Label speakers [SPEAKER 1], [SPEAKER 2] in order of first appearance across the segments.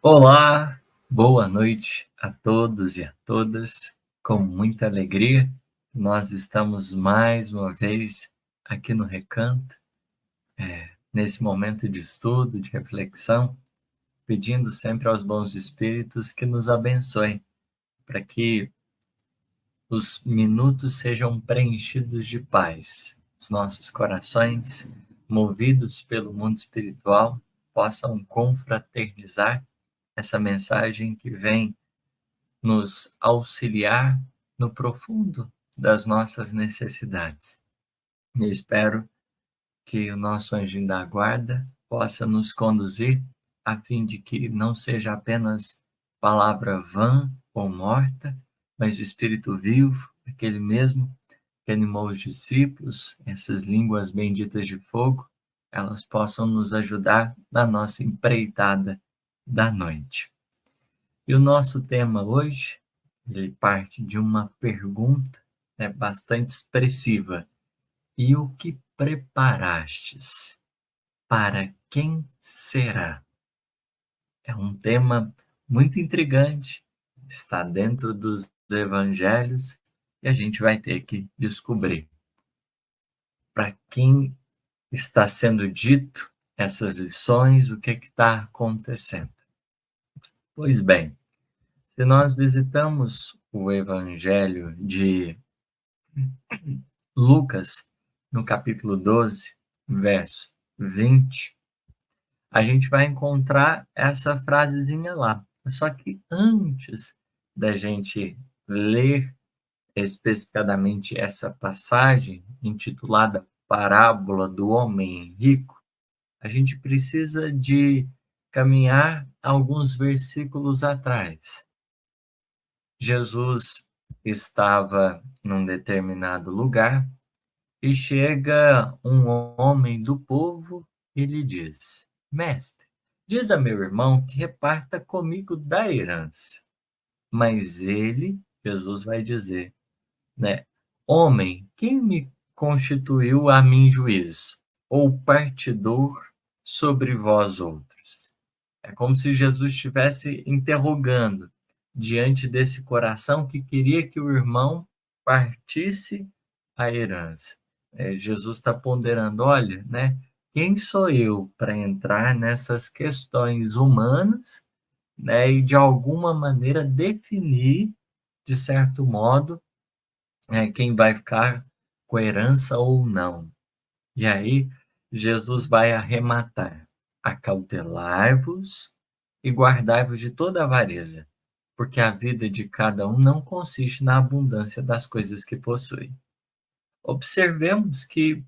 [SPEAKER 1] Olá, boa noite a todos e a todas. Com muita alegria, nós estamos mais uma vez aqui no Recanto, nesse momento de estudo, de reflexão, pedindo sempre aos bons espíritos que nos abençoem, para que os minutos sejam preenchidos de paz, os nossos corações, movidos pelo mundo espiritual, possam confraternizar essa mensagem que vem nos auxiliar no profundo das nossas necessidades. Eu espero que o nosso anjinho da guarda possa nos conduzir a fim de que não seja apenas palavra vã ou morta, mas o Espírito vivo, aquele mesmo que animou os discípulos, essas línguas benditas de fogo, elas possam nos ajudar na nossa empreitada da noite. E o nosso tema hoje, ele parte de uma pergunta, bastante expressiva. E o que preparastes? Para quem será? É um tema muito intrigante, está dentro dos evangelhos e a gente vai ter que descobrir para quem está sendo dito essas lições, o que está acontecendo. Pois bem, se nós visitamos o Evangelho de Lucas, no capítulo 12, verso 20, a gente vai encontrar essa frasezinha lá. Só que antes da gente ler especificadamente essa passagem, intitulada Parábola do Homem Rico, a gente precisa de caminhar alguns versículos atrás. Jesus estava num determinado lugar e chega um homem do povo e lhe diz: Mestre, diz a meu irmão que reparta comigo da herança. Mas ele, Jesus vai dizer, né? Homem, quem me constituiu a mim juiz, ou partidor sobre vós outros? É como se Jesus estivesse interrogando diante desse coração que queria que o irmão partisse a herança. Jesus está ponderando, olha, né? Quem sou eu para entrar nessas questões humanas, né? E de alguma maneira definir, de certo modo, quem vai ficar com a herança ou não. E aí, Jesus vai arrematar: acautelai-vos e guardai-vos de toda avareza, porque a vida de cada um não consiste na abundância das coisas que possui. Observemos que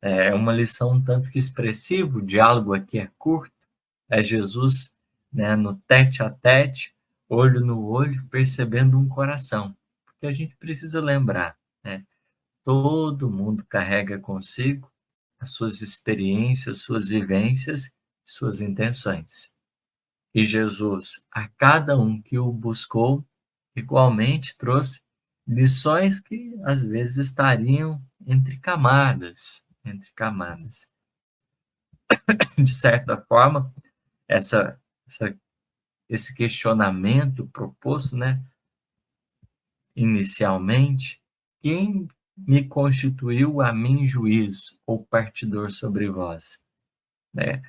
[SPEAKER 1] é uma lição um tanto que expressiva, o diálogo aqui é curto, é Jesus, né, no tete a tete, olho no olho, percebendo um coração. Porque a gente precisa lembrar, né, todo mundo carrega consigo as suas experiências, suas vivências, suas intenções. E Jesus, a cada um que o buscou, igualmente trouxe lições que às vezes estariam entre camadas, entre camadas. De certa forma, essa, essa esse questionamento proposto, né, inicialmente, quem me constituiu a mim juiz ou partidor sobre vós? Né?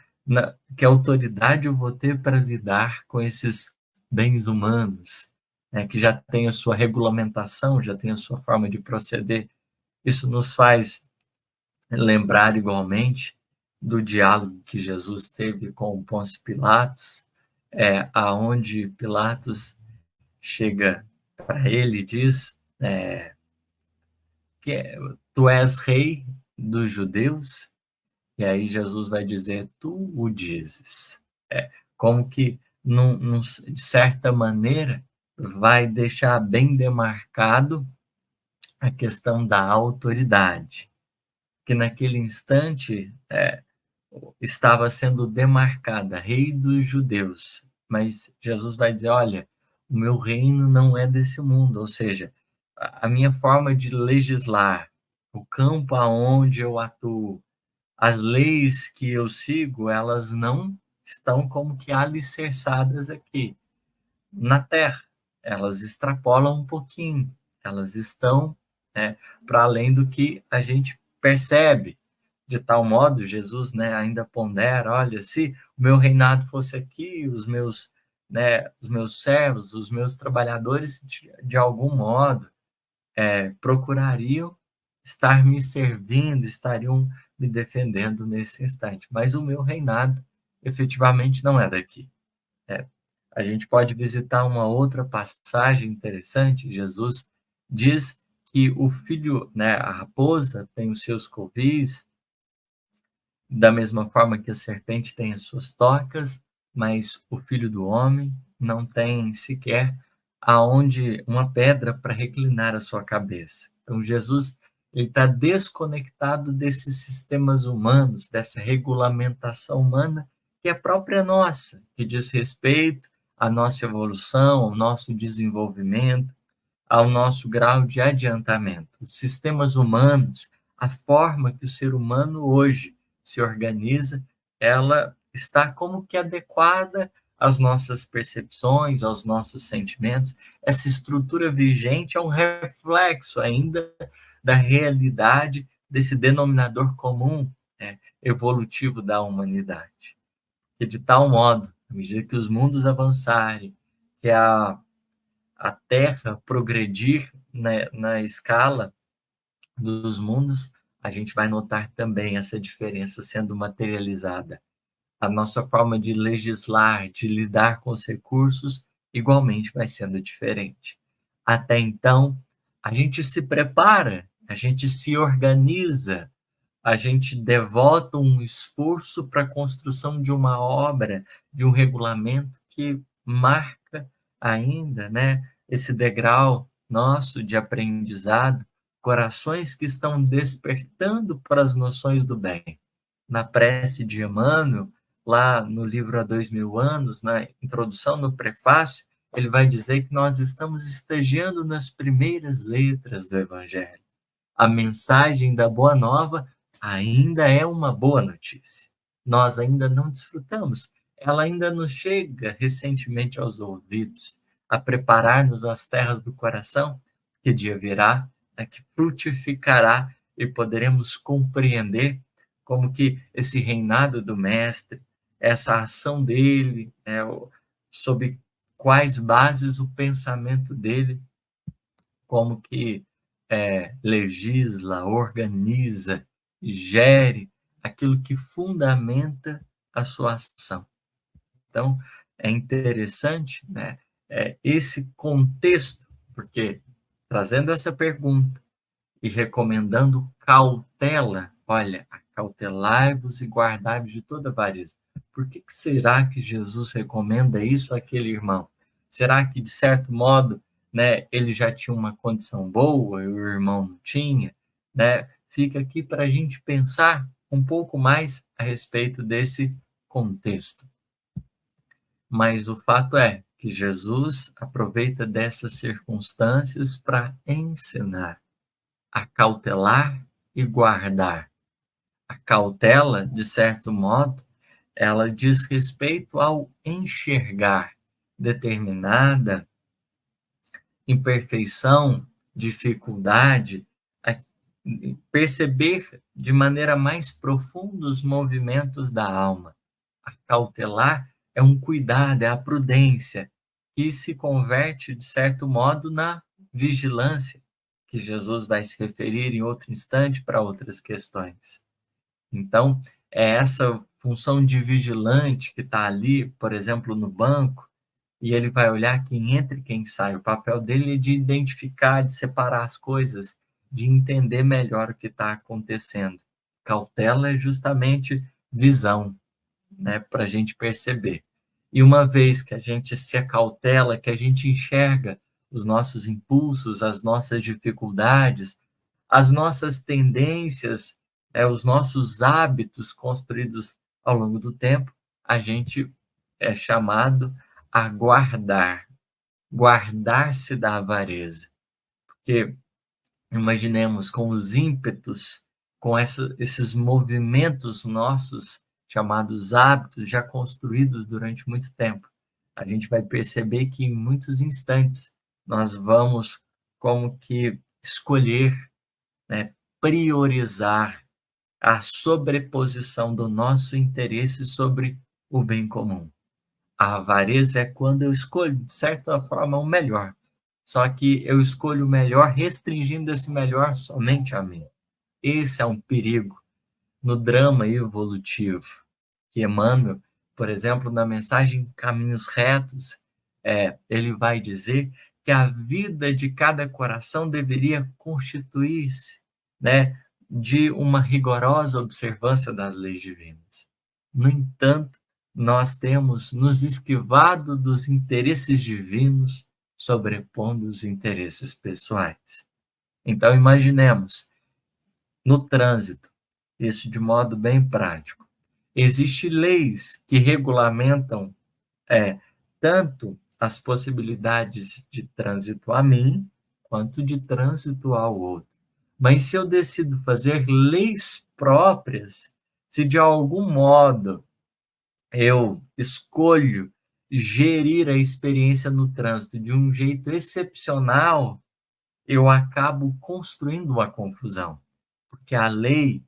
[SPEAKER 1] Que autoridade eu vou ter para lidar com esses bens humanos, né? Que já tem a sua regulamentação, já tem a sua forma de proceder. Isso nos faz lembrar igualmente do diálogo que Jesus teve com o Pôncio Pilatos, aonde Pilatos chega para ele e diz que tu és rei dos judeus. E aí Jesus vai dizer, tu o dizes. Como que, de certa maneira, vai deixar bem demarcado a questão da autoridade, que naquele instante estava sendo demarcada, rei dos judeus. Mas Jesus vai dizer, olha, o meu reino não é desse mundo, ou seja, a minha forma de legislar, o campo aonde eu atuo, as leis que eu sigo, elas não estão como que alicerçadas aqui na Terra. Elas extrapolam um pouquinho, elas estão, né, para além do que a gente percebe. De tal modo, Jesus, né, ainda pondera: olha, se o meu reinado fosse aqui, os meus servos, os meus trabalhadores, de algum modo, procurariam estar me servindo, estariam me defendendo nesse instante. Mas o meu reinado, efetivamente, não é daqui. É, a gente pode visitar uma outra passagem interessante. Jesus diz que o filho, né, a raposa tem os seus covis, da mesma forma que a serpente tem as suas tocas, mas o filho do homem não tem sequer aonde uma pedra para reclinar a sua cabeça. Então Jesus, ele está desconectado desses sistemas humanos, dessa regulamentação humana que é própria nossa, que diz respeito à nossa evolução, ao nosso desenvolvimento, ao nosso grau de adiantamento. Os sistemas humanos, a forma que o ser humano hoje se organiza, ela está como que adequada às nossas percepções, aos nossos sentimentos. Essa estrutura vigente é um reflexo ainda da realidade desse denominador comum, evolutivo da humanidade. E de tal modo, à medida que os mundos avançarem, que a Terra progredir na escala dos mundos, a gente vai notar também essa diferença sendo materializada. A nossa forma de legislar, de lidar com os recursos, igualmente vai sendo diferente. Até então, a gente se prepara, a gente se organiza, a gente devota um esforço para a construção de uma obra, de um regulamento que marca ainda, né, esse degrau nosso de aprendizado, corações que estão despertando para as noções do bem. Na prece de Emmanuel, lá no livro Há 2000 anos, na introdução, no prefácio, ele vai dizer que nós estamos estagiando nas primeiras letras do Evangelho. A mensagem da Boa Nova ainda é uma boa notícia. Nós ainda não desfrutamos. Ela ainda nos chega recentemente aos ouvidos, a preparar-nos as terras do coração, que dia virá, que frutificará e poderemos compreender como que esse reinado do Mestre, essa ação dele, sob quais bases o pensamento dele, como que legisla, organiza, gere aquilo que fundamenta a sua ação. Então, é interessante, né, esse contexto, porque trazendo essa pergunta e recomendando cautela, olha, acautelai-vos e guardai-vos de toda avareza. Por que será que Jesus recomenda isso àquele irmão? Será que, de certo modo, né, ele já tinha uma condição boa e o irmão não tinha? Né? Fica aqui para a gente pensar um pouco mais a respeito desse contexto. Mas o fato é que Jesus aproveita dessas circunstâncias para ensinar a cautelar e guardar. A cautela, de certo modo, ela diz respeito ao enxergar determinada imperfeição, dificuldade, a perceber de maneira mais profunda os movimentos da alma. A cautelar é um cuidado, é a prudência, que se converte, de certo modo, na vigilância, que Jesus vai se referir em outro instante para outras questões. Então, é essa função de vigilante que está ali, por exemplo, no banco, e ele vai olhar quem entra e quem sai. O papel dele é de identificar, de separar as coisas, de entender melhor o que está acontecendo. Cautela é justamente visão, né, para a gente perceber. E uma vez que a gente se acautela, que a gente enxerga os nossos impulsos, as nossas dificuldades, as nossas tendências, os nossos hábitos construídos ao longo do tempo, a gente é chamado a guardar, guardar-se da avareza. Porque imaginemos com os ímpetos, com esses movimentos nossos chamados hábitos, já construídos durante muito tempo. A gente vai perceber que em muitos instantes nós vamos como que escolher, né, priorizar a sobreposição do nosso interesse sobre o bem comum. A avareza é quando eu escolho, de certa forma, o melhor. Só que eu escolho o melhor, restringindo esse melhor somente a mim. Esse é um perigo no drama evolutivo, que Emmanuel, por exemplo, na mensagem Caminhos Retos, ele vai dizer que a vida de cada coração deveria constituir-se, né, de uma rigorosa observância das leis divinas. No entanto, nós temos nos esquivado dos interesses divinos, sobrepondo os interesses pessoais. Então, imaginemos, no trânsito, isso de modo bem prático. Existem leis que regulamentam tanto as possibilidades de trânsito a mim, quanto de trânsito ao outro. Mas se eu decido fazer leis próprias, se de algum modo eu escolho gerir a experiência no trânsito de um jeito excepcional, eu acabo construindo uma confusão, porque a lei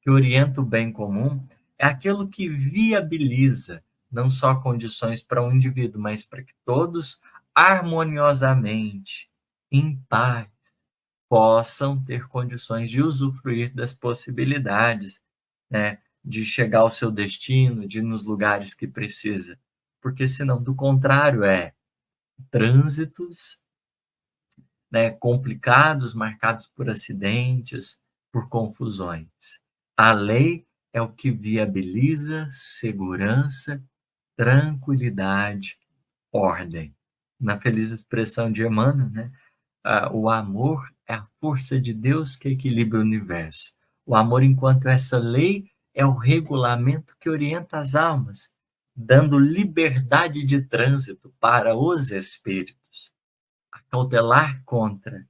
[SPEAKER 1] que orienta o bem comum é aquilo que viabiliza não só condições para um indivíduo, mas para que todos harmoniosamente, em paz, possam ter condições de usufruir das possibilidades, né, de chegar ao seu destino, de ir nos lugares que precisa. Porque senão, do contrário, trânsitos, né, complicados, marcados por acidentes, por confusões. A lei é o que viabiliza segurança, tranquilidade, ordem. Na feliz expressão de Emmanuel, né, o amor é a força de Deus que equilibra o universo. O amor, enquanto essa lei, é o regulamento que orienta as almas, dando liberdade de trânsito para os espíritos. Cautelar contra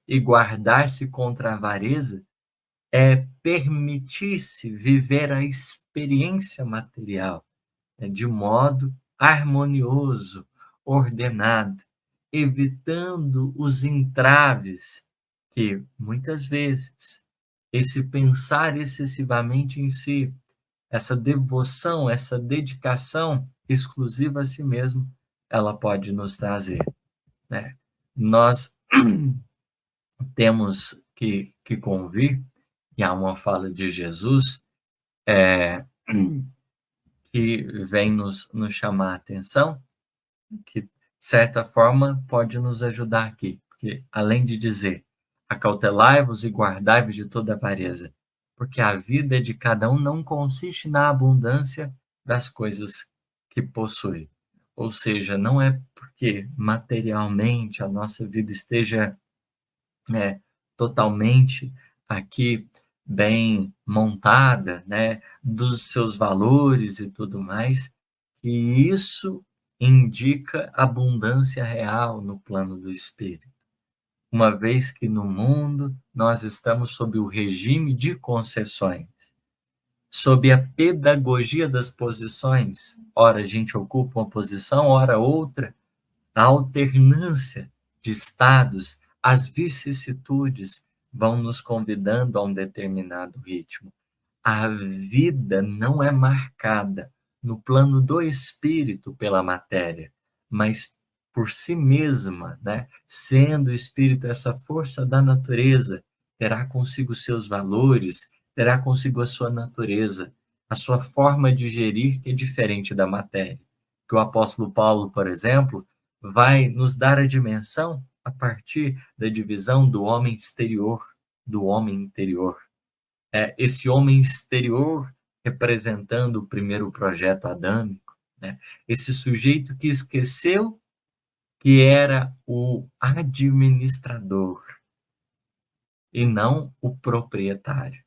[SPEAKER 1] e guardar-se contra a avareza é permitir-se viver a experiência material, né, de modo harmonioso, ordenado, evitando os entraves que, muitas vezes, esse pensar excessivamente em si, essa devoção, essa dedicação exclusiva a si mesmo, ela pode nos trazer, né? Nós temos que convir, e há uma fala de Jesus que vem nos chamar a atenção, que, de certa forma, pode nos ajudar aqui, porque além de dizer, acautelai-vos e guardai-vos de toda avareza, porque a vida de cada um não consiste na abundância das coisas que possui. Ou seja, não é porque materialmente a nossa vida esteja totalmente aqui bem montada, né, dos seus valores e tudo mais, que isso indica abundância real no plano do espírito. Uma vez que no mundo nós estamos sob o regime de concessões, sob a pedagogia das posições, ora a gente ocupa uma posição, ora outra, a alternância de estados, as vicissitudes vão nos convidando a um determinado ritmo. A vida não é marcada no plano do espírito pela matéria, mas por si mesma, né? Sendo o espírito essa força da natureza, terá consigo seus valores, terá consigo a sua natureza, a sua forma de gerir que é diferente da matéria. Que o apóstolo Paulo, por exemplo, vai nos dar a dimensão a partir da divisão do homem exterior, do homem interior. Esse homem exterior representando o primeiro projeto adâmico, né? Esse sujeito que esqueceu que era o administrador e não o proprietário.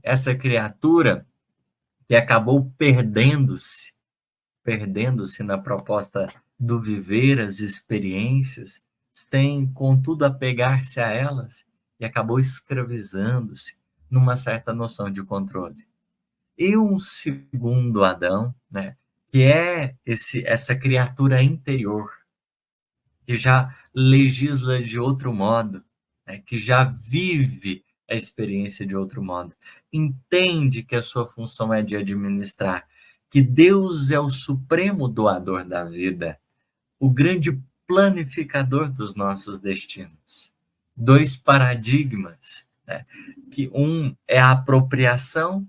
[SPEAKER 1] Essa criatura que acabou perdendo-se na proposta do viver as experiências, sem, contudo, apegar-se a elas, e acabou escravizando-se, numa certa noção de controle. E um segundo Adão, né, que é essa criatura interior, que já legisla de outro modo, né, que já vive a experiência de outro modo, entende que a sua função é de administrar, que Deus é o supremo doador da vida, o grande planificador dos nossos destinos. Dois paradigmas, né, que um é a apropriação,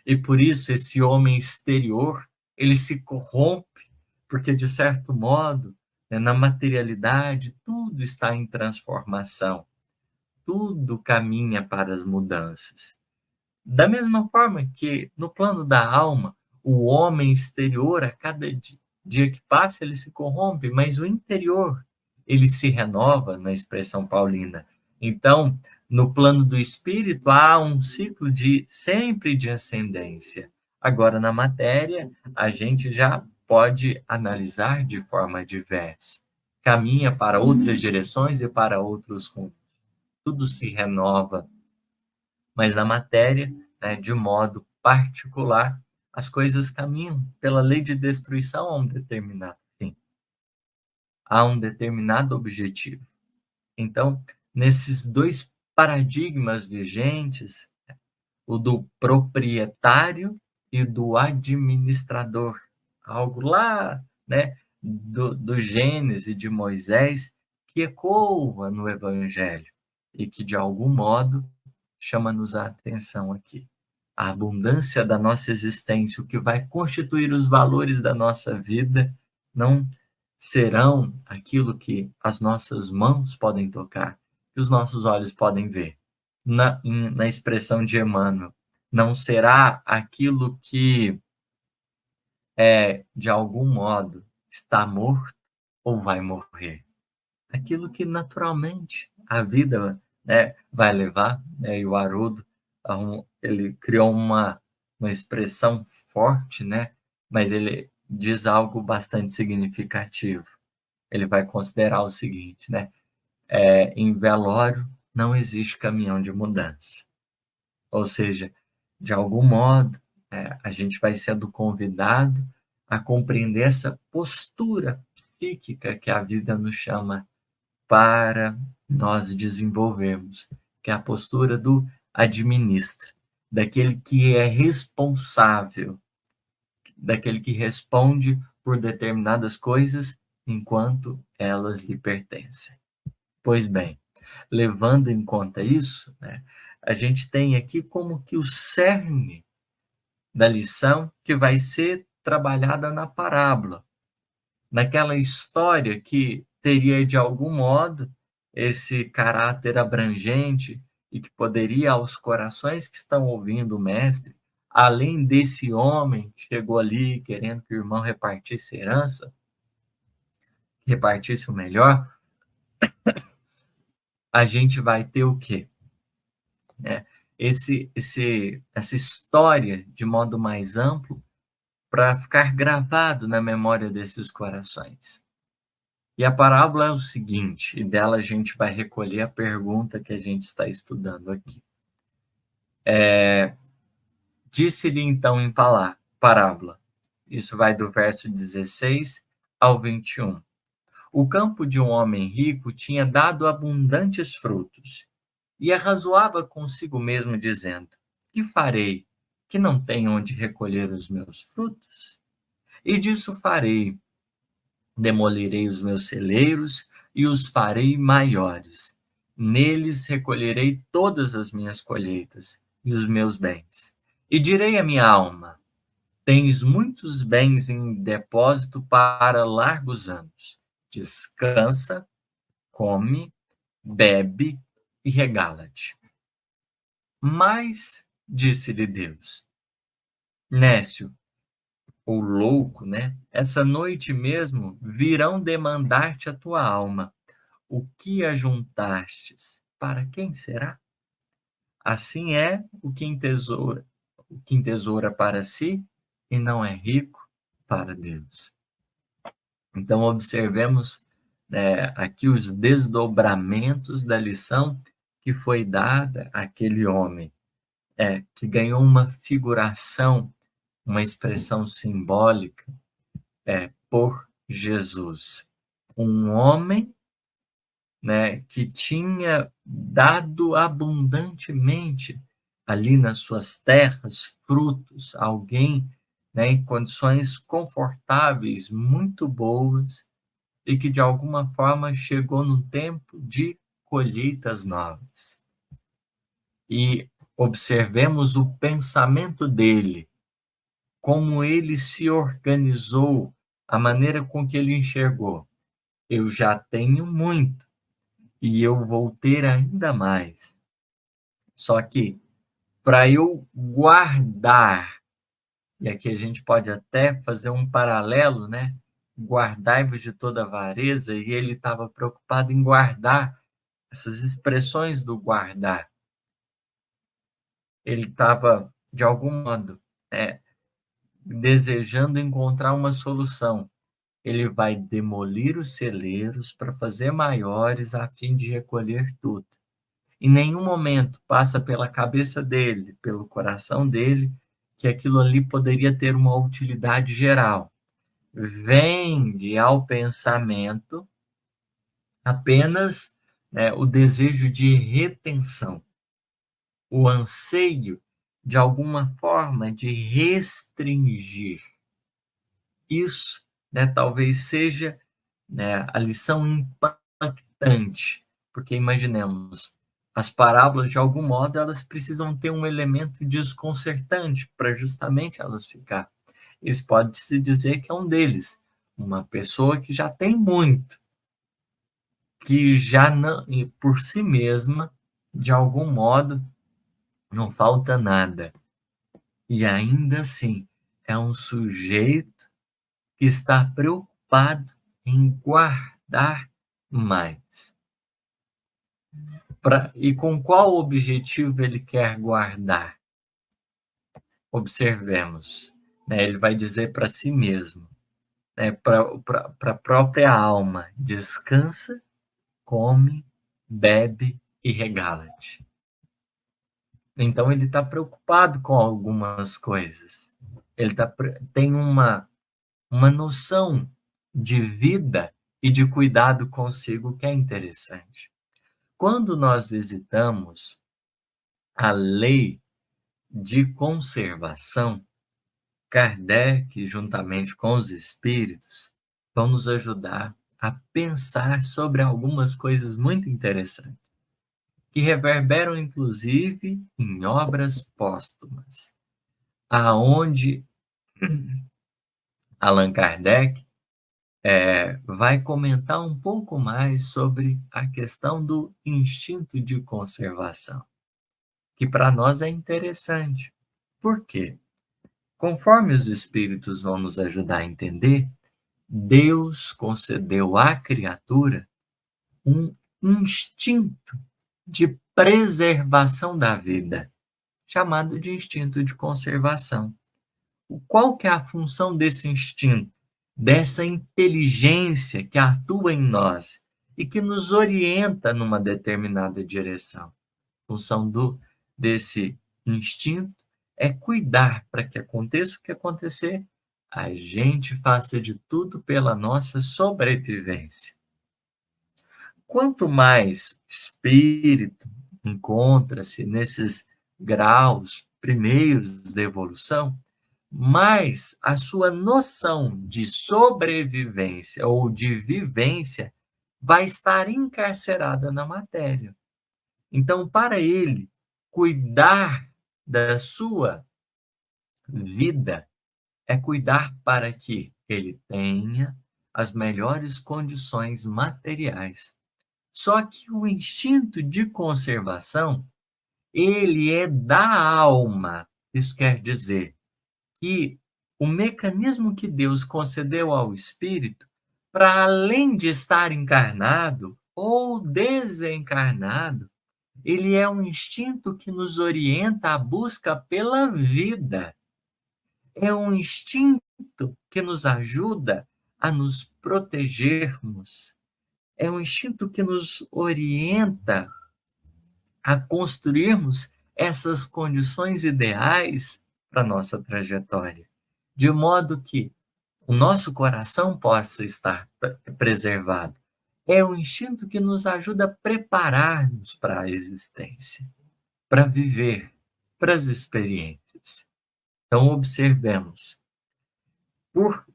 [SPEAKER 1] e por isso esse homem exterior, ele se corrompe, porque de certo modo, né, na materialidade, tudo está em transformação, tudo caminha para as mudanças. Da mesma forma que no plano da alma, o homem exterior, a cada dia que passa, ele se corrompe, mas o interior, ele se renova, na expressão paulina. Então, no plano do espírito, há um ciclo de sempre de ascendência. Agora, na matéria, a gente já pode analisar de forma diversa. Caminha para outras direções e para outros rumos. Tudo se renova, mas na matéria, né, de modo particular, as coisas caminham pela lei de destruição a um determinado fim, a um determinado objetivo. Então, nesses dois paradigmas vigentes, o do proprietário e do administrador, algo lá, né, do Gênesis de Moisés, que ecoa no Evangelho e que, de algum modo, chama-nos a atenção aqui. A abundância da nossa existência, o que vai constituir os valores da nossa vida, não serão aquilo que as nossas mãos podem tocar, que os nossos olhos podem ver. Na expressão de Emmanuel, não será aquilo que de algum modo, está morto ou vai morrer. Aquilo que naturalmente a vida, né, vai levar, né, e o Haroldo, ele criou uma expressão forte, né, mas ele diz algo bastante significativo. Ele vai considerar o seguinte, né, em velório não existe caminhão de mudança. Ou seja, de algum modo, a gente vai sendo convidado a compreender essa postura psíquica que a vida nos chama para nós desenvolvermos, que é a postura do administra, daquele que é responsável, daquele que responde por determinadas coisas enquanto elas lhe pertencem. Pois bem, levando em conta isso, né, a gente tem aqui como que o cerne da lição que vai ser trabalhada na parábola, naquela história que teria, de algum modo, esse caráter abrangente e que poderia, aos corações que estão ouvindo o mestre, além desse homem que chegou ali querendo que o irmão repartisse herança, repartisse o melhor, a gente vai ter o quê? Essa história de modo mais amplo para ficar gravado na memória desses corações. E a parábola é o seguinte, e dela a gente vai recolher a pergunta que a gente está estudando aqui. Disse-lhe então em parábola, isso vai do verso 16 ao 21. O campo de um homem rico tinha dado abundantes frutos, e arrazoava consigo mesmo, dizendo: que farei, que não tenho onde recolher os meus frutos? E disso farei: demolirei os meus celeiros e os farei maiores. Neles recolherei todas as minhas colheitas e os meus bens. E direi à minha alma: tens muitos bens em depósito para largos anos. Descansa, come, bebe e regala-te. Mas, disse-lhe Deus, Nécio, ou louco, né? Essa noite mesmo virão demandar-te a tua alma. O que ajuntastes? Para quem será? Assim é o que entesoura para si e não é rico para Deus. Então, observemos, né, aqui os desdobramentos da lição que foi dada àquele homem. que ganhou uma figuração, uma expressão simbólica, por Jesus. Um homem, né, que tinha dado abundantemente ali nas suas terras frutos, alguém, né, em condições confortáveis, muito boas, e que de alguma forma chegou no tempo de colheitas novas. E observemos o pensamento dele, como ele se organizou, a maneira com que ele enxergou. Eu já tenho muito e eu vou ter ainda mais. Só que para eu guardar, e aqui a gente pode até fazer um paralelo, né? Guardai-vos de toda avareza, e ele estava preocupado em guardar essas expressões do guardar. Ele estava, de algum modo, desejando encontrar uma solução. Ele vai demolir os celeiros para fazer maiores a fim de recolher tudo. Em nenhum momento passa pela cabeça dele, pelo coração dele, que aquilo ali poderia ter uma utilidade geral. Vem-lhe ao pensamento apenas, né, o desejo de retenção, o anseio, de alguma forma, de restringir. Isso, né, talvez seja, né, a lição impactante, porque imaginemos, as parábolas, de algum modo, elas precisam ter um elemento desconcertante para justamente elas ficar. Isso pode-se dizer que é um deles. Uma pessoa que já tem muito, que já não, e por si mesma, de algum modo, não falta nada. E ainda assim, é um sujeito que está preocupado em guardar mais. E com qual objetivo ele quer guardar? Observemos, né? Ele vai dizer para si mesmo, né? Para a própria alma: descansa, come, bebe e regala-te. Então ele está preocupado com algumas coisas. Ele tem uma noção de vida e de cuidado consigo que é interessante. Quando nós visitamos a lei de conservação, Kardec, juntamente com os espíritos, vão nos ajudar a pensar sobre algumas coisas muito interessantes, que reverberam inclusive em obras póstumas, aonde Allan Kardec vai comentar um pouco mais sobre a questão do instinto de conservação, que para nós é interessante. Por quê? Conforme os espíritos vão nos ajudar a entender, Deus concedeu à criatura um instinto de preservação da vida, chamado de instinto de conservação. Qual que é a função desse instinto, dessa inteligência que atua em nós e que nos orienta numa determinada direção? A função desse instinto é cuidar para que aconteça o que acontecer, a gente faça de tudo pela nossa sobrevivência. Quanto mais o espírito encontra-se nesses graus primeiros da evolução, mais a sua noção de sobrevivência ou de vivência vai estar encarcerada na matéria. Então, para ele cuidar da sua vida é cuidar para que ele tenha as melhores condições materiais. Só que o instinto de conservação, ele é da alma. Isso quer dizer que o mecanismo que Deus concedeu ao espírito, para além de estar encarnado ou desencarnado, ele é um instinto que nos orienta à busca pela vida. É um instinto que nos ajuda a nos protegermos. É um instinto que nos orienta a construirmos essas condições ideais para nossa trajetória, de modo que o nosso coração possa estar preservado. É o instinto que nos ajuda a preparar-nos para a existência, para viver, para as experiências. Então, observemos, por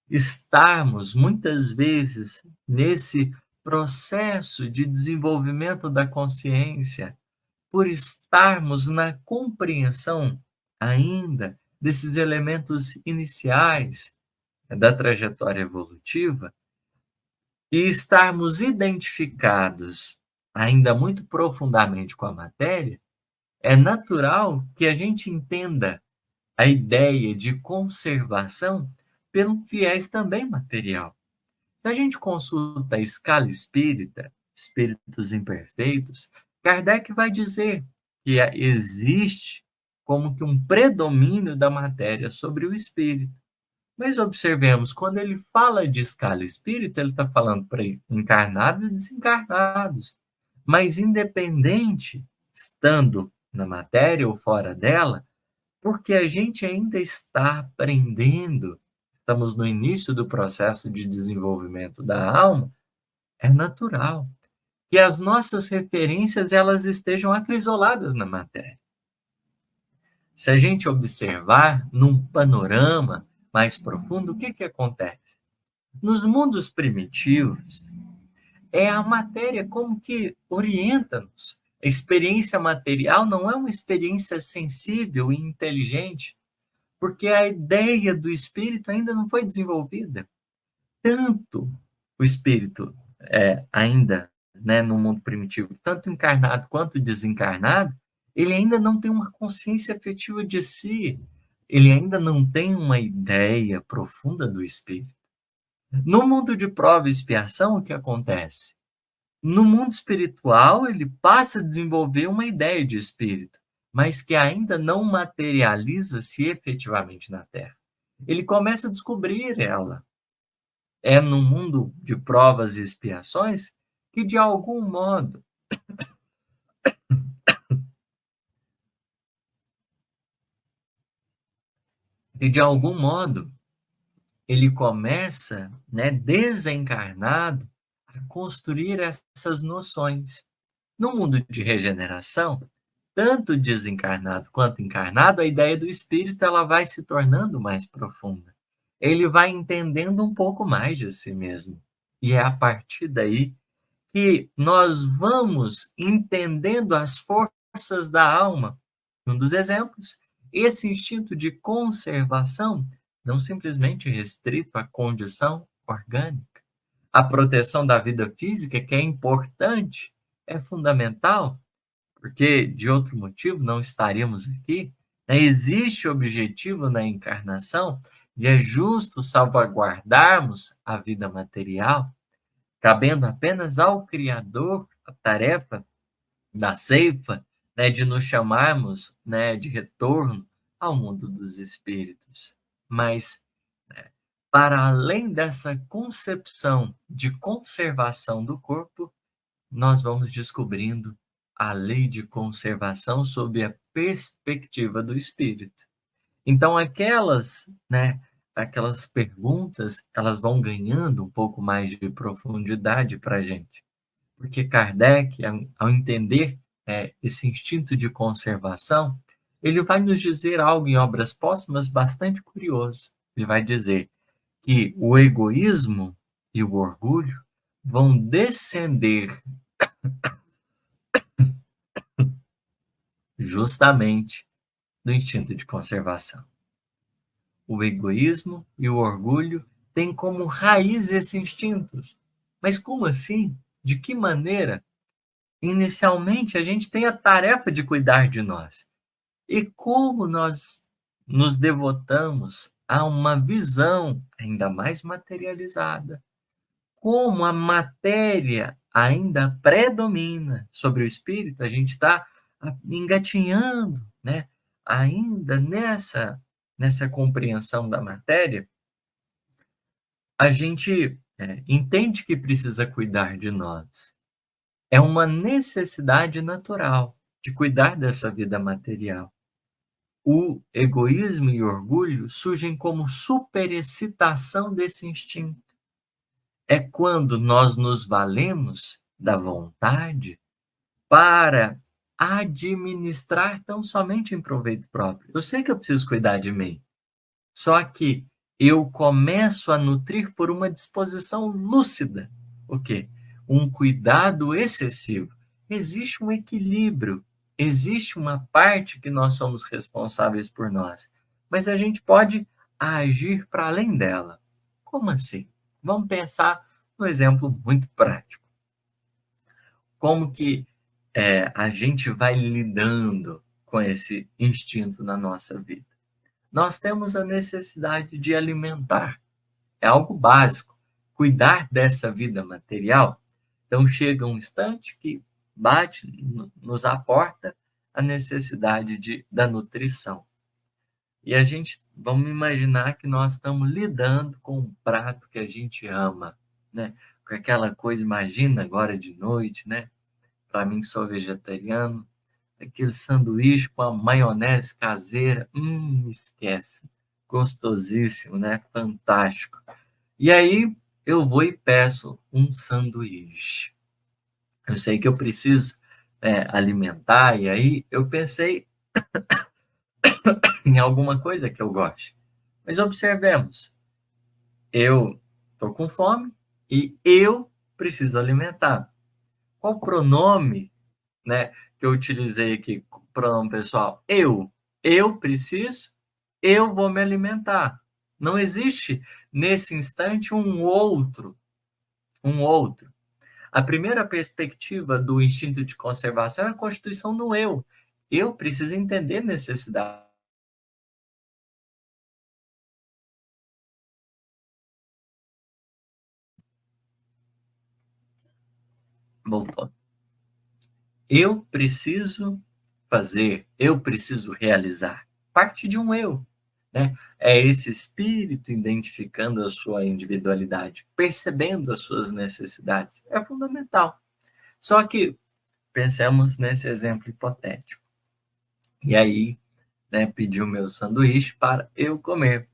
[SPEAKER 1] estarmos muitas vezes nesse processo de desenvolvimento da consciência, por estarmos na compreensão ainda desses elementos iniciais da trajetória evolutiva e estarmos identificados ainda muito profundamente com a matéria, é natural que a gente entenda a ideia de conservação pelo viés também material. Se a gente consulta a escala espírita, espíritos imperfeitos, Kardec vai dizer que existe como que um predomínio da matéria sobre o espírito. Mas observemos, quando ele fala de escala espírita, ele está falando para encarnados e desencarnados. Mas independente, estando na matéria ou fora dela, porque a gente ainda está aprendendo, estamos no início do processo de desenvolvimento da alma, é natural que as nossas referências elas estejam acrisoladas na matéria. Se a gente observar num panorama mais profundo, o que que acontece? Nos mundos primitivos, é a matéria como que orienta-nos. A experiência material não é uma experiência sensível e inteligente, porque a ideia do espírito ainda não foi desenvolvida. Tanto o espírito ainda, né, no mundo primitivo, tanto encarnado quanto desencarnado, ele ainda não tem uma consciência afetiva de si, ele ainda não tem uma ideia profunda do espírito. No mundo de prova e expiação, o que acontece? No mundo espiritual, ele passa a desenvolver uma ideia de espírito, mas que ainda não materializa-se efetivamente na Terra. Ele começa a descobrir ela. É no mundo de provas e expiações que, de algum modo, ele começa, né, desencarnado, a construir essas noções. No mundo de regeneração, tanto desencarnado quanto encarnado, a ideia do espírito ela vai se tornando mais profunda. Ele vai entendendo um pouco mais de si mesmo. E é a partir daí que nós vamos entendendo as forças da alma. Um dos exemplos, esse instinto de conservação, não simplesmente restrito à condição orgânica. A proteção da vida física, que é importante, é fundamental, porque de outro motivo não estaríamos aqui. Existe objetivo na encarnação e é justo salvaguardarmos a vida material, cabendo apenas ao Criador a tarefa da ceifa, né, de nos chamarmos, né, de retorno ao mundo dos espíritos. Mas, para além dessa concepção de conservação do corpo, nós vamos descobrindo a lei de conservação sob a perspectiva do espírito. Então, aquelas perguntas, elas vão ganhando um pouco mais de profundidade para a gente. Porque Kardec, ao entender esse instinto de conservação, ele vai nos dizer algo em Obras Póstumas bastante curioso. Ele vai dizer que o egoísmo e o orgulho vão descender justamente do instinto de conservação. O egoísmo e o orgulho têm como raiz esses instintos. Mas como assim? De que maneira? Inicialmente, a gente tem a tarefa de cuidar de nós. E como nós nos devotamos a uma visão ainda mais materializada, como a matéria ainda predomina sobre o espírito, a gente está engatinhando, né? Ainda nessa compreensão da matéria, a gente entende que precisa cuidar de nós. É uma necessidade natural. de cuidar dessa vida material. O egoísmo e o orgulho surgem como superexcitação desse instinto. É quando nós nos valemos da vontade para administrar tão somente em proveito próprio. Eu sei que eu preciso cuidar de mim, só que eu começo a nutrir por uma disposição lúcida. O quê? Um cuidado excessivo. Existe um equilíbrio, existe uma parte que nós somos responsáveis por nós, mas a gente pode agir para além dela. Como assim? Vamos pensar num exemplo muito prático. Como que a gente vai lidando com esse instinto na nossa vida? Nós temos a necessidade de alimentar, é algo básico, cuidar dessa vida material. Então chega um instante que bate nos à porta a necessidade da nutrição. E a gente, vamos imaginar que nós estamos lidando com um prato que a gente ama, né? Com aquela coisa, imagina agora de noite, né? Para mim, sou vegetariano, aquele sanduíche com a maionese caseira, esquece. Gostosíssimo, né? Fantástico. E aí eu vou e peço um sanduíche. Eu sei que eu preciso alimentar, e aí eu pensei em alguma coisa que eu goste. Mas observemos, eu estou com fome e eu preciso alimentar. Qual pronome, né, que eu utilizei aqui, pronome pessoal? Eu. Eu preciso, eu vou me alimentar. Não existe nesse instante um outro, um outro. A primeira perspectiva do instinto de conservação é a constituição do eu. Eu preciso entender necessidade. Voltou. Eu preciso fazer, eu preciso realizar. Parte de um eu, né? É esse espírito identificando a sua individualidade, percebendo as suas necessidades. É fundamental. Só que pensemos nesse exemplo hipotético. E aí, né, pedi o meu sanduíche para eu comer.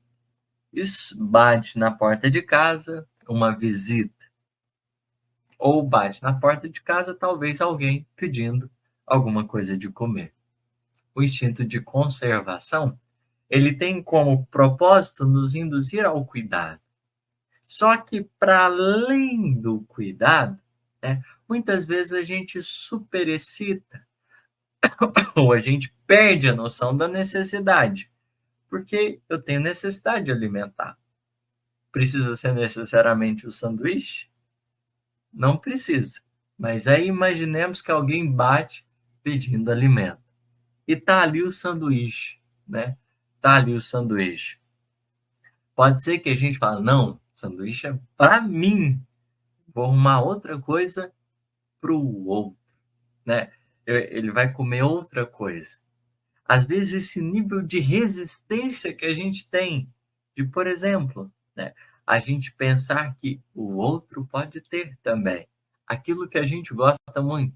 [SPEAKER 1] Isso bate na porta de casa, uma visita. Ou bate na porta de casa, talvez alguém pedindo alguma coisa de comer. O instinto de conservação, ele tem como propósito nos induzir ao cuidado. Só que para além do cuidado, né, muitas vezes a gente superexcita ou a gente perde a noção da necessidade, porque eu tenho necessidade de alimentar. Precisa ser necessariamente o sanduíche? Não precisa. Mas aí imaginemos que alguém bate pedindo alimento. E tá ali o sanduíche, né? Tá ali o sanduíche. Pode ser que a gente fale, não, sanduíche é para mim. Vou arrumar outra coisa para o outro, né? Ele vai comer outra coisa. Às vezes esse nível de resistência que a gente tem, de, por exemplo, né, a gente pensar que o outro pode ter também aquilo que a gente gosta muito,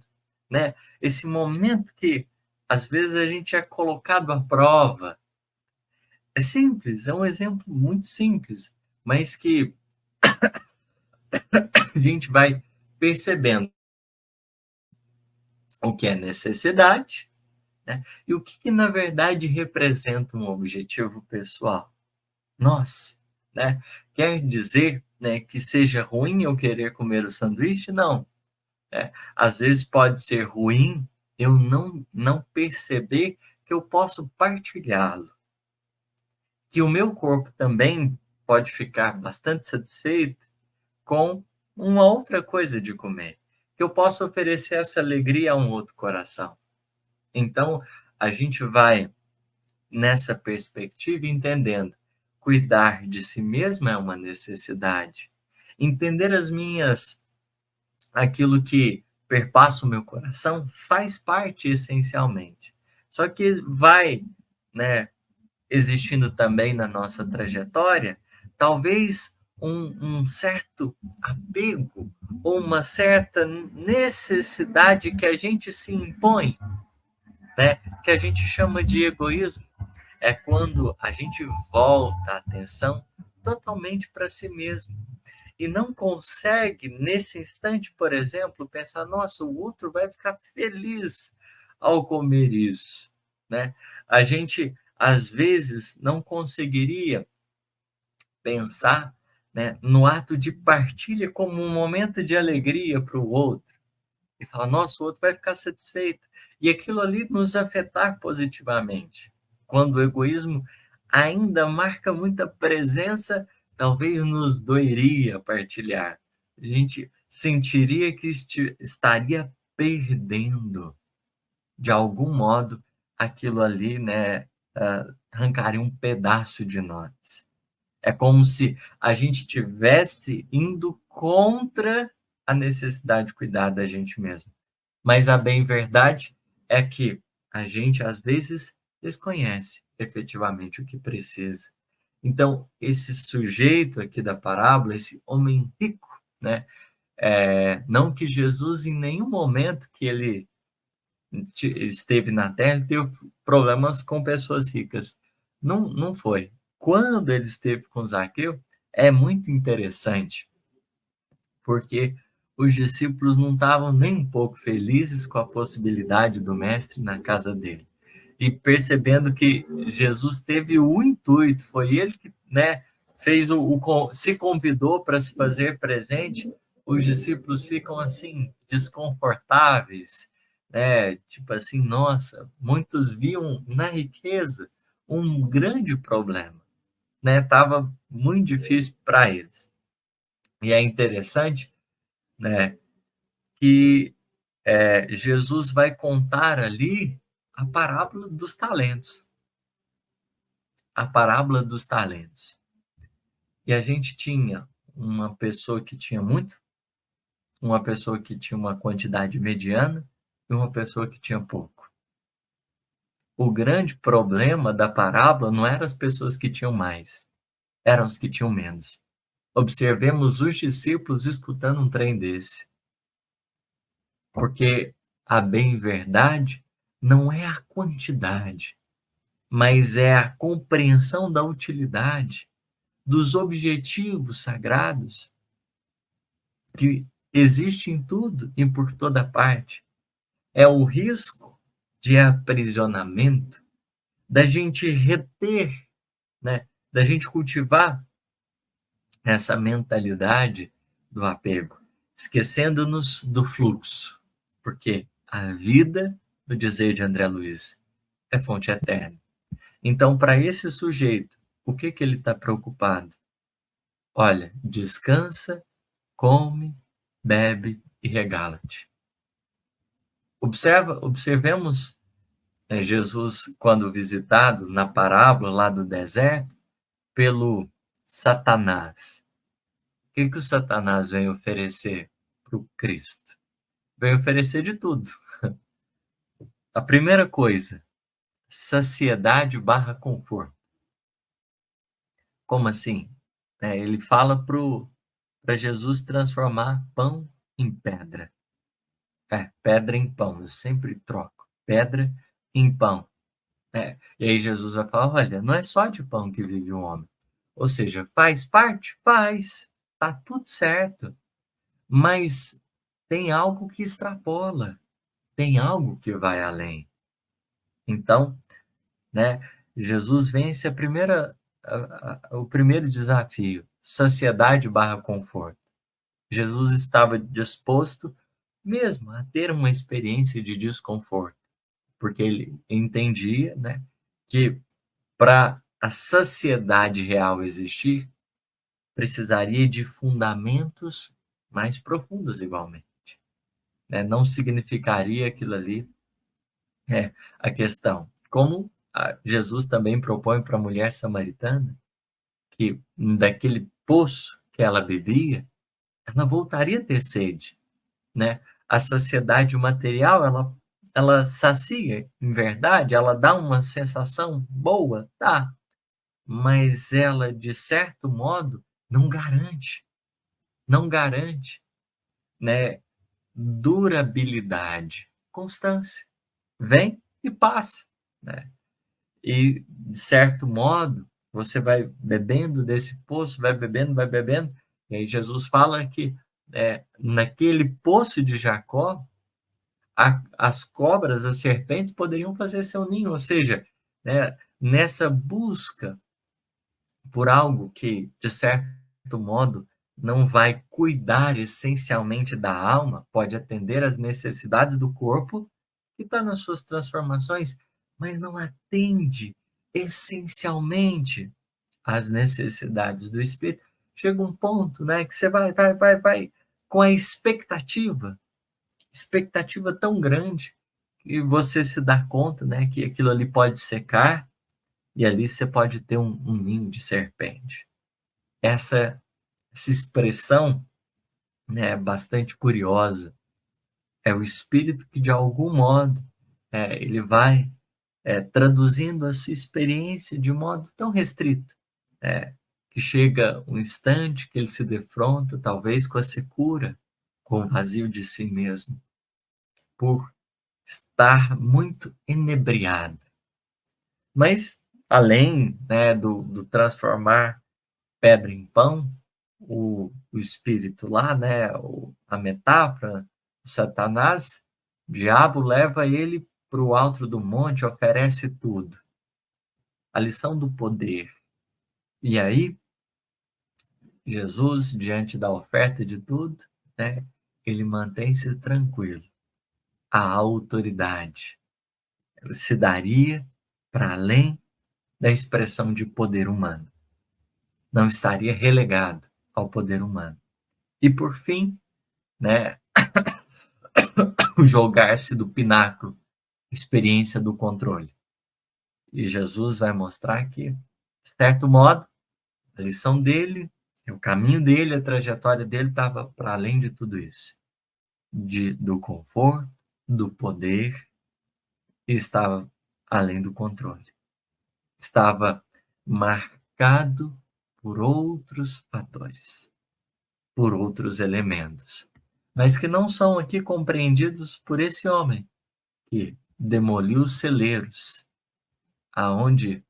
[SPEAKER 1] né? Esse momento que às vezes a gente é colocado à prova. É simples, é um exemplo muito simples, mas que a gente vai percebendo o que é necessidade, né? E o que na verdade representa um objetivo pessoal. Nós, né? Quer dizer, né, que seja ruim eu querer comer o sanduíche? Não. Às vezes pode ser ruim eu não perceber que eu posso partilhá-lo, que o meu corpo também pode ficar bastante satisfeito com uma outra coisa de comer, que eu possa oferecer essa alegria a um outro coração. Então, a gente vai nessa perspectiva entendendo, cuidar de si mesmo é uma necessidade. Entender aquilo que perpassa o meu coração faz parte essencialmente. Só que vai, né, existindo também na nossa trajetória, talvez um certo apego ou uma certa necessidade que a gente se impõe né, que a gente chama de egoísmo. É quando a gente volta a atenção totalmente para si mesmo e não consegue, nesse instante, por exemplo, pensar: nossa, o outro vai ficar feliz ao comer isso, né? A gente, às vezes, não conseguiria pensar, né, no ato de partilha como um momento de alegria para o outro e falar: nossa, o outro vai ficar satisfeito. E aquilo ali nos afetar positivamente. Quando o egoísmo ainda marca muita presença, talvez nos doeria partilhar. A gente sentiria que estaria perdendo, de algum modo, aquilo ali, né, arrancaria um pedaço de nós. É como se a gente tivesse indo contra a necessidade de cuidar da gente mesmo. Mas a bem verdade é que a gente, às vezes, desconhece efetivamente o que precisa. Então, esse sujeito aqui da parábola, esse homem rico, né? Não que Jesus, em nenhum momento que ele esteve na Terra, teve problemas com pessoas ricas. Não, não foi. Quando ele esteve com Zaqueu, é muito interessante, porque os discípulos não estavam nem um pouco felizes com a possibilidade do mestre na casa dele. E percebendo que Jesus teve o intuito, foi ele que, né, fez se convidou para se fazer presente, os discípulos ficam assim desconfortáveis, né? Tipo assim, nossa, muitos viam na riqueza um grande problema, né? Tava muito difícil para eles. E é interessante, né, que Jesus vai contar ali a parábola dos talentos. A parábola dos talentos. E a gente tinha uma pessoa que tinha muito, uma pessoa que tinha uma quantidade mediana e uma pessoa que tinha pouco. O grande problema da parábola não eram as pessoas que tinham mais, eram os que tinham menos. Observemos os discípulos escutando um trem desse. Porque a bem verdade não é a quantidade, mas é a compreensão da utilidade, dos objetivos sagrados que existe em tudo e por toda parte. É o risco de aprisionamento, da gente reter, né? Da gente cultivar essa mentalidade do apego, esquecendo-nos do fluxo, porque a vida, no dizer de André Luiz, é fonte eterna. Então, para esse sujeito, o que que ele está preocupado? Olha, descansa, come, bebe e regala-te. Observemos, Jesus quando visitado na parábola lá do deserto pelo Satanás. O que que o Satanás vem oferecer para o Cristo? Vem oferecer de tudo. A primeira coisa, saciedade barra conforto. Como assim? Ele fala para Jesus transformar pão em pedra. Pedra em pão, eu sempre troco. Pedra em pão. E aí Jesus vai falar: olha, não é só de pão que vive o homem. Ou seja, faz parte? Faz. Tá tudo certo. Mas tem algo que extrapola, tem algo que vai além. Então, né, Jesus vence o primeiro desafio, saciedade barra conforto. Jesus estava disposto mesmo a ter uma experiência de desconforto, porque ele entendia, né, que para a saciedade real existir, precisaria de fundamentos mais profundos igualmente, né? Não significaria aquilo ali a questão. Como Jesus também propõe para a mulher samaritana, que daquele poço que ela bebia, ela voltaria a ter sede, né? A saciedade material, ela sacia, em verdade, ela dá uma sensação boa, tá? Mas ela, de certo modo, não garante, né, durabilidade, constância. Vem, e passa, né? E, de certo modo, você vai bebendo desse poço, vai bebendo, e aí Jesus fala que naquele poço de Jacó, as cobras, as serpentes poderiam fazer seu ninho, ou seja, né, nessa busca por algo que, de certo modo, não vai cuidar essencialmente da alma, pode atender às necessidades do corpo, que está nas suas transformações, mas não atende essencialmente às necessidades do espírito. Chega um ponto, né, que você vai com a expectativa tão grande, que você se dá conta, né, que aquilo ali pode secar e ali você pode ter um ninho de serpente. Essa expressão, né, é bastante curiosa. É o espírito que, de algum modo, ele vai traduzindo a sua experiência de modo tão restrito, que chega um instante que ele se defronta, talvez, com a secura, com o vazio de si mesmo, por estar muito enebriado. Mas, além, né, do transformar pedra em pão, o espírito lá, né, a metáfora, o Satanás, o diabo leva ele para o alto do monte, oferece tudo. A lição do poder. E aí, Jesus, diante da oferta de tudo, né, ele mantém-se tranquilo. A autoridade se daria para além da expressão de poder humano. Não estaria relegado ao poder humano. E por fim, né, jogar-se do pináculo, experiência do controle. E Jesus vai mostrar que, de certo modo, a lição dele, o caminho dele, a trajetória dele estava para além de tudo isso, do conforto, do poder, e estava além do controle. Estava marcado por outros fatores, por outros elementos, mas que não são aqui compreendidos por esse homem que demoliu os celeiros, aonde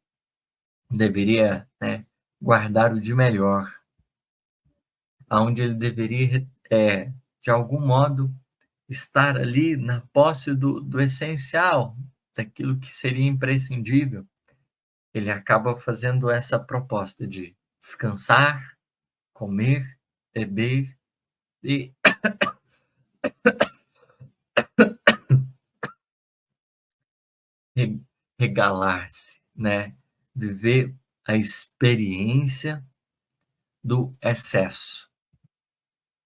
[SPEAKER 1] deveria, né, guardar o de melhor, aonde ele deveria, de algum modo, estar ali na posse do essencial, daquilo que seria imprescindível. Ele acaba fazendo essa proposta de descansar, comer, beber e regalar-se, né? Viver a experiência do excesso.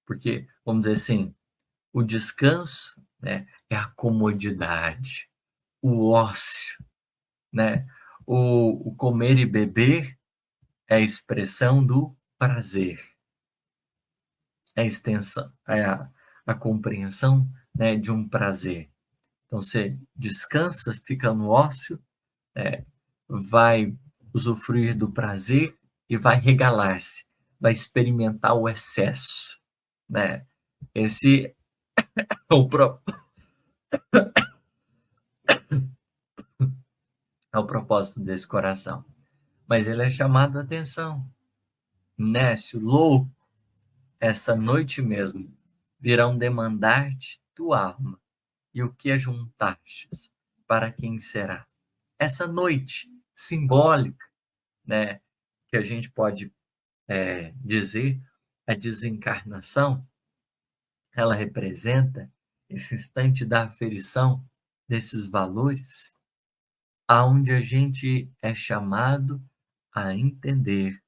[SPEAKER 1] Porque, vamos dizer assim, o descanso, né, é a comodidade, o ócio, né? O comer e beber é a expressão do prazer, é a extensão, a compreensão, né, de um prazer. Então, você descansa, fica no ócio, vai usufruir do prazer e vai regalar-se, vai experimentar o excesso, né? Esse é é o propósito desse coração. Mas ele é chamado a atenção. Nécio, louco, essa noite mesmo virão demandar-te tua alma. E o que ajuntastes? Para quem será? Essa noite simbólica, né, que a gente pode dizer, a desencarnação, ela representa esse instante da aferição desses valores, aonde a gente é chamado a entender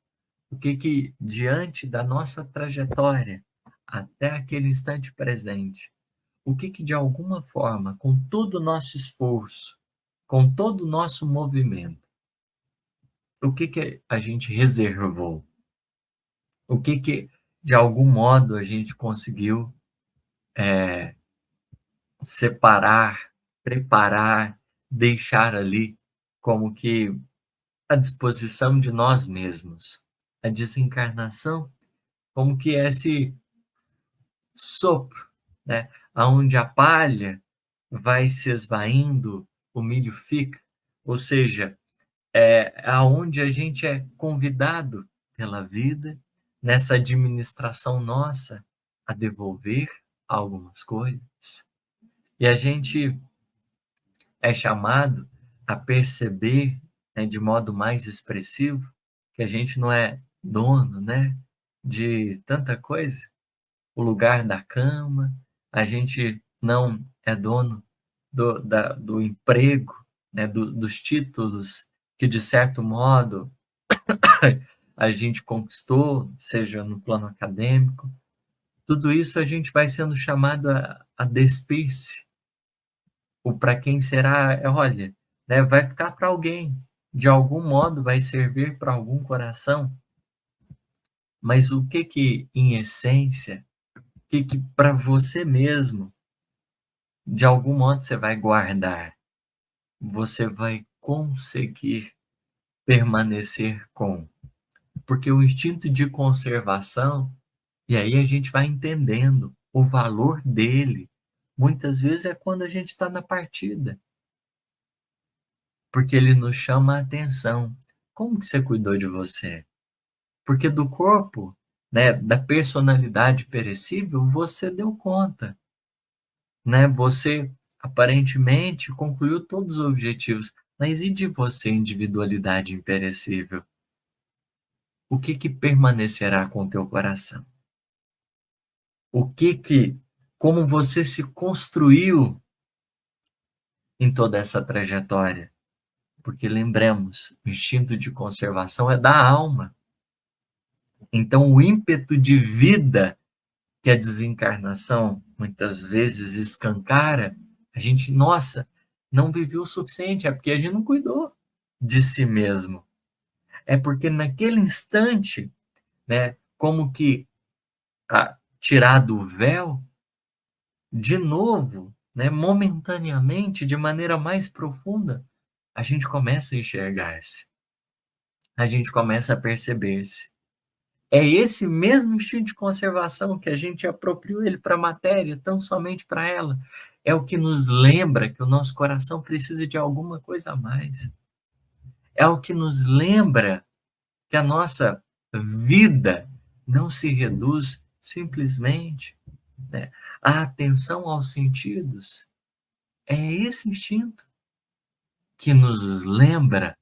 [SPEAKER 1] o que diante da nossa trajetória até aquele instante presente, o que de alguma forma, com todo o nosso esforço, com todo o nosso movimento, o que a gente reservou, o que de algum modo a gente conseguiu separar, preparar, deixar ali como que à disposição de nós mesmos. A desencarnação, como que é esse sopro, né? Aonde a palha vai se esvaindo, o milho fica, ou seja, é aonde a gente é convidado pela vida, nessa administração nossa, a devolver algumas coisas. E a gente é chamado a perceber, né, de modo mais expressivo, que a gente não é dono, né, de tanta coisa. O lugar da cama, a gente não é dono do emprego, né, dos títulos que, de certo modo, a gente conquistou, seja no plano acadêmico. Tudo isso a gente vai sendo chamado a despir-se. O para quem será, olha, né, vai ficar para alguém, de algum modo vai servir para algum coração, mas o que que, em essência, o que que para você mesmo, de algum modo você vai guardar, você vai conseguir permanecer com. Porque o instinto de conservação, e aí a gente vai entendendo o valor dele, muitas vezes é quando a gente está na partida. Porque ele nos chama a atenção. Como que você cuidou de você? Porque do corpo, né, da personalidade perecível, você deu conta, né? Você aparentemente concluiu todos os objetivos, mas e de você, individualidade imperecível? O que que permanecerá com o teu coração? O que que, como você se construiu em toda essa trajetória? Porque lembremos, o instinto de conservação é da alma. Então, o ímpeto de vida que a desencarnação muitas vezes escancara, a gente, nossa, não viveu o suficiente, é porque a gente não cuidou de si mesmo. É porque naquele instante, né, como que tirado o véu, de novo, né, momentaneamente, de maneira mais profunda, a gente começa a enxergar-se, a gente começa a perceber-se. É esse mesmo instinto de conservação que a gente apropriou ele para a matéria, tão somente para ela. É o que nos lembra que o nosso coração precisa de alguma coisa a mais. É o que nos lembra que a nossa vida não se reduz simplesmente, né, à atenção aos sentidos. É esse instinto que nos lembra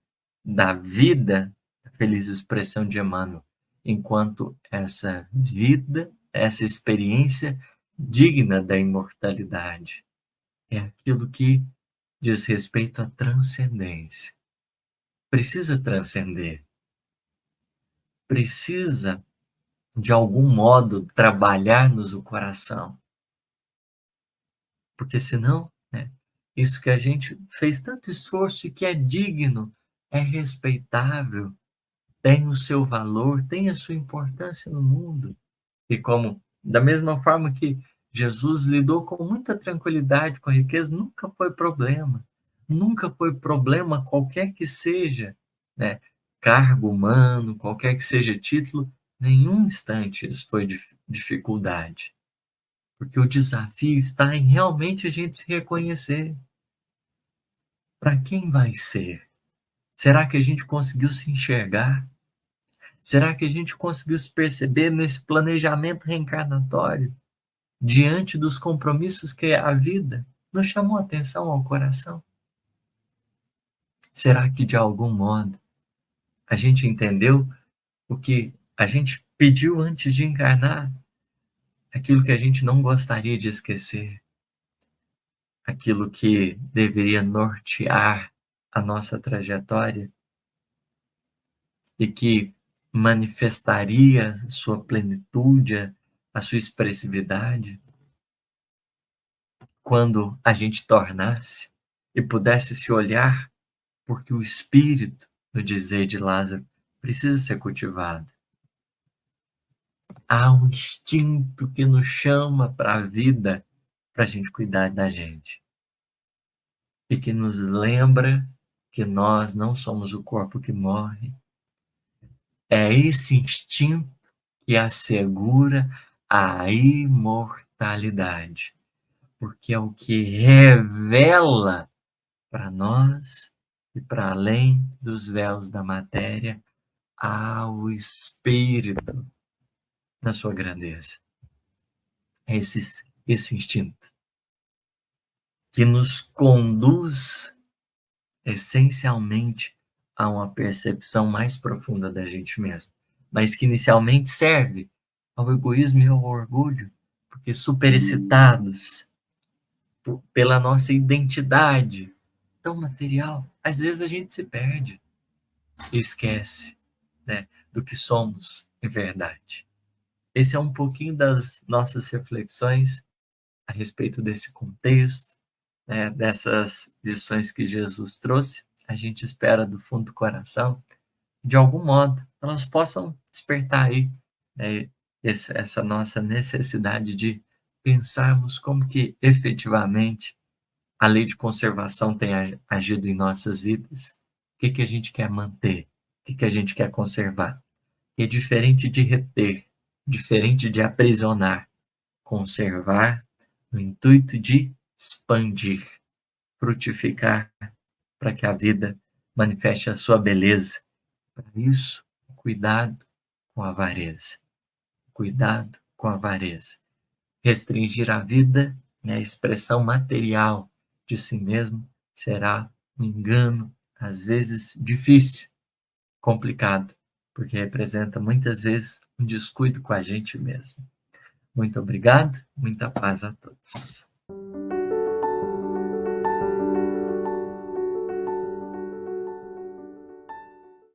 [SPEAKER 1] da vida, a feliz expressão de Emmanuel, enquanto essa vida, essa experiência digna da imortalidade. É aquilo que diz respeito à transcendência. Precisa transcender, precisa, de algum modo, trabalhar-nos o coração, porque senão, né, isso que a gente fez tanto esforço e que é digno, é respeitável, tem o seu valor, tem a sua importância no mundo. E como, da mesma forma que Jesus lidou com muita tranquilidade com a riqueza, nunca foi problema. Nunca foi problema qualquer que seja, né? Cargo humano, qualquer que seja título, nenhum instante isso foi dificuldade. Porque o desafio está em realmente a gente se reconhecer. Para quem vai ser? Será que a gente conseguiu se enxergar? Será que a gente conseguiu se perceber nesse planejamento reencarnatório, diante dos compromissos que a vida nos chamou a atenção ao coração? Será que, de algum modo, a gente entendeu o que a gente pediu antes de encarnar? Aquilo que a gente não gostaria de esquecer, aquilo que deveria nortear a nossa trajetória e que manifestaria sua plenitude, a sua expressividade, quando a gente tornasse e pudesse se olhar, porque o espírito, no dizer de Lázaro, precisa ser cultivado. Há um instinto que nos chama para a vida, para a gente cuidar da gente. E que nos lembra que nós não somos o corpo que morre. É esse instinto que assegura a imortalidade, porque é o que revela para nós e para além dos véus da matéria, há o Espírito na sua grandeza. É esse instinto que nos conduz essencialmente a uma percepção mais profunda da gente mesmo, mas que inicialmente serve ao egoísmo e ao orgulho, porque superexcitados pela nossa identidade tão material, às vezes a gente se perde e esquece, né, do que somos em verdade. Esse é um pouquinho das nossas reflexões a respeito desse contexto, né, dessas lições que Jesus trouxe. A gente espera do fundo do coração, de algum modo, elas possam despertar aí, né, essa nossa necessidade de pensarmos como que efetivamente a lei de conservação tem agido em nossas vidas. O que que a gente quer manter? O que que a gente quer conservar? E é diferente de reter, diferente de aprisionar, conservar no intuito de expandir, frutificar, para que a vida manifeste a sua beleza. Para isso, cuidado com a avareza. Cuidado com a avareza. Restringir a vida, né, a expressão material de si mesmo, será um engano, às vezes difícil, complicado, porque representa muitas vezes um descuido com a gente mesmo. Muito obrigado, muita paz a todos.